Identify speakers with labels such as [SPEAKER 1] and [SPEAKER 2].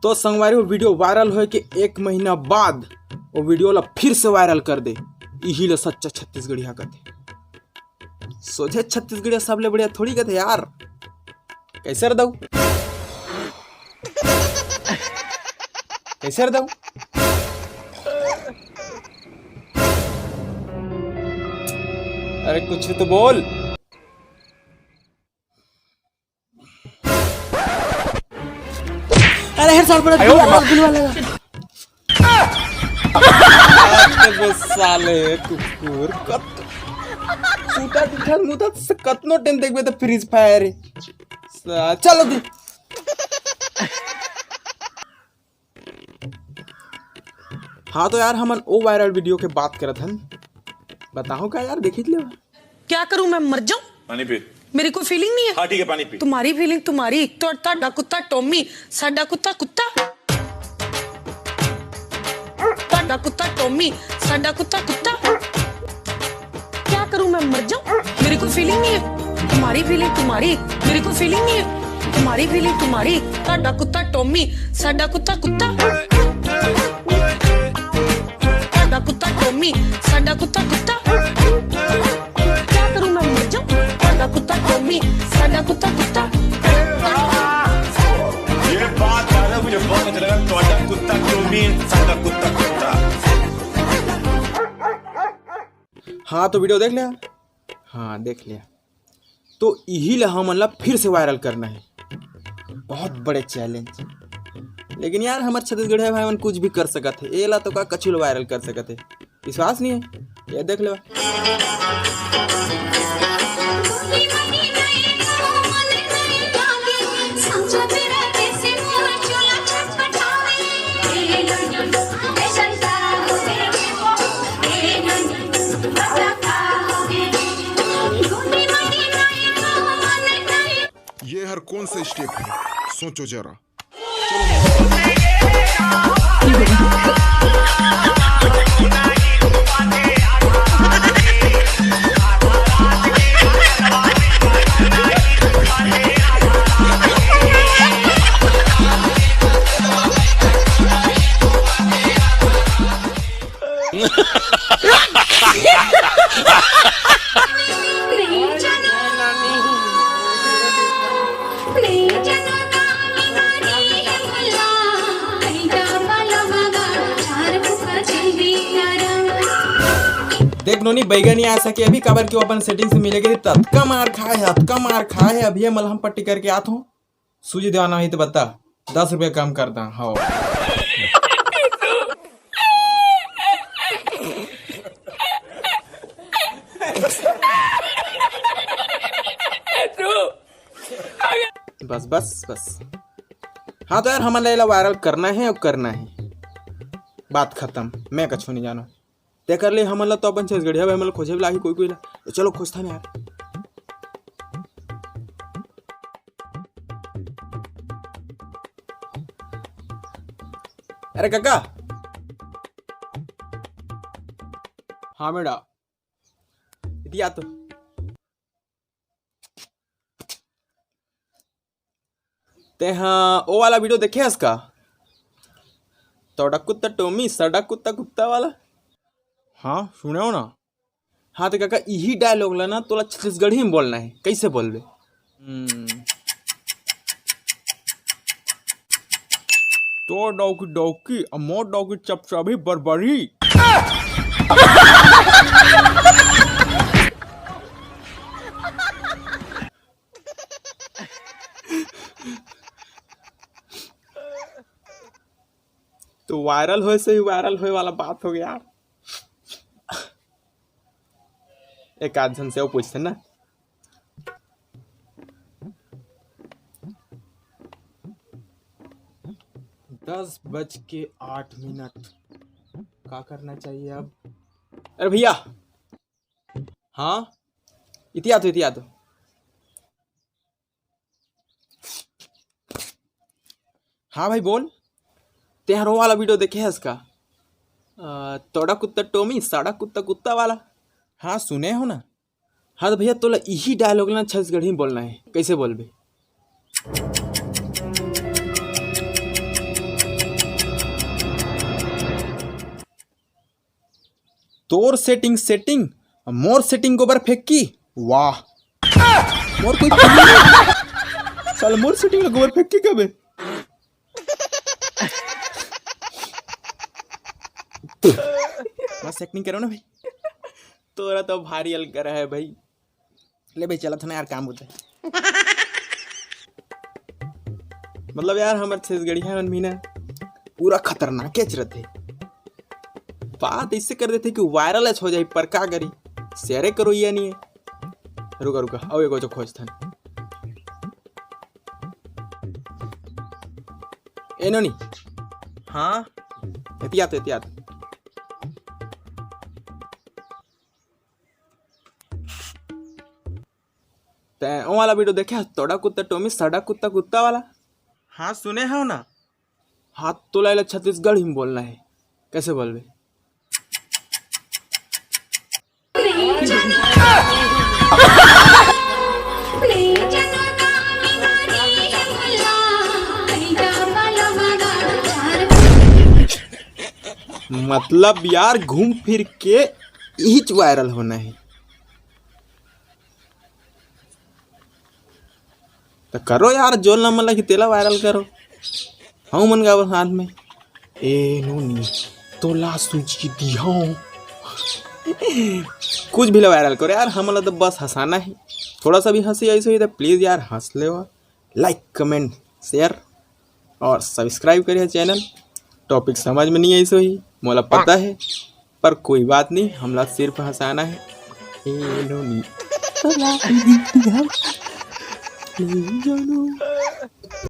[SPEAKER 1] तो संगवारी वो वीडियो वायरल हो के 1 महीना बाद वो वीडियो ला फिर से वायरल कर दे। यही ला सच्चा छत्तीसगढ़िया कथे। सोझे छत्तीसगढ़िया सबले बढ़िया थोड़ी कथे यार। कैसे रदऊ कैसे रदऊ अरे कुछ तो बोल। अरे हेड शॉट पड़ा दिलवा लगा। साले कुकुर कत सूटा दिखा मुदा से कतनो टेन देखबे तो फ्रीज फायर चलो दी। हाँ तो यार हमन ओ वायरल वीडियो के बात करत हन। बताओ क्या यार देखी ले
[SPEAKER 2] क्या करूं मैं मर जाऊं।
[SPEAKER 3] पानी पी।
[SPEAKER 2] मेरी कोई फीलिंग नहीं है।
[SPEAKER 3] हाँ ठीक है पानी पी।
[SPEAKER 2] तुम्हारी फीलिंग तुम्हारी तो ताड़ा कुत्ता टॉमी साडा कुत्ता कुत्ता ताड़ा कुत्ता टॉमी साडा कुत्ता कुत्ता। क्या करूं मैं मर जाऊं। मेरी कोई फीलिंग नहीं है। तुम्हारी फीलिंग तुम्हारी मेरी कोई फीलिंग नहीं है। तुम्हारी फीलिंग तुम्हारी ताड़ा कुत्ता टॉमी साडा कुत्ता कुत्ता ताड़ा कुत्ता टॉमी साडा कुत्ता कुत्ता। क्या करूं मैं मर जाऊं। ताड़ा कुत्ता टॉमी साडा कुत्ता कुत्ता।
[SPEAKER 3] ये बात यार मुझे बहुत अच्छा लगा। ताड़ा कुत्ता टॉमी साडा कुत्ता कुत्ता।
[SPEAKER 1] हाँ तो वीडियो देख लिया। हाँ देख लिया तो यही ला हमन ला फिर से वायरल करना है। बहुत बड़े चैलेंज। लेकिन यार हमारे छत्तीसगढ़ भाई मन कुछ भी कर सकत है। ये ला तो का कछु वायरल कर सकत है। विश्वास नहीं है ये देख लो।
[SPEAKER 4] ये हर कौन सा स्टेप है सोचो जरा।
[SPEAKER 1] देख नोनी बैगन आ सके अभी काबर क्यों अपन सेटिंग से मिलेगी तत्का मार खाए है। अभी मलहम पट्टी करके आता हूँ। सूजी देवाना ही तो बता 10 रुपये कम करता हाँ। बस बस बस। हाँ तो यार हमारे लिए वायरल करना है और करना है। बात खत्म। मैं कछु नहीं जानो ते कर ले हमन ला तो अपन छत्तीसगढ़िया भाई हमन खोजे लाही कोई ला तो चलो खोजता नहीं यार। अरे काका। हाँ बेटा दिया तो ते हाँ वो वाला वीडियो देखे इसका तोड़ा कुत्ता टोमी सड़ा कुत्ता कुत्ता वाला। हाँ सुने हो ना। हाँ तो काका यही डायलॉग ला ना तोला छत्तीसगढ़ी में बोलना है। कैसे बोलबे। तो डौकी डौकी अमो डौकी चपचाबी बरबरी। तो वायरल होए से ही वायरल होए वाला बात हो गया। एक आध जन से वो पूछते ना 10:08 क्या करना चाहिए अब। अरे भैया हाँ इतिया तो हाँ भाई बोल। तेहरो वाला वीडियो देखे है इसका तोड़ा कुत्ता टोमी साड़ा कुत्ता कुत्ता वाला। हाँ सुने हो ना। हाँ तो भैया तोला यही डायलॉग ना छत्तीसगढ़ी में बोलना है। कैसे बोलबे। तोर सेटिंग सेटिंग मोर सेटिंग गोबर फेंक की वाह मोर कोई चल मोर सेटिंग में गोबर फेंक की कबे बस एक्टिंग करो ना भाई तोरा तो भारी अलग है भाई ले भाई चला था ना यार काम होता है मतलब यार हमारे छत्तीसगढ़ी है महीना पूरा खतरनाक कैच रहते बात इससे कर देते कि वायरल हो जाए पर का करी शेयर करो या नहीं है रुका रुका अब एक जो खोज था ए नो नहीं हाँ एहतियात ते ओ वाला वीडियो देखे तोड़ा कुत्ता टोमी सड़ा कुत्ता कुत्ता वाला हाँ सुने हो ना हाथ तो लाइला छत्तीसगढ़ ही में बोलना है कैसे बोलबे मतलब यार घूम फिर के ही वायरल होना है तो करो यार जोल ना मतलब कि तेला वायरल करो हाँ मन गावल हाथ में ए नोनी तोला सूची दिया कुछ भी वायरल करो यार हम तो बस हंसाना है थोड़ा सा भी हंसी ऐसे हुई तो प्लीज़ यार हंस ले लाइक कमेंट शेयर और सब्सक्राइब करिए चैनल टॉपिक समझ में नहीं है ऐसे ही मोला पता है पर कोई बात नहीं हमला सिर्फ हंसाना है ए नोनी तोला सूची दिया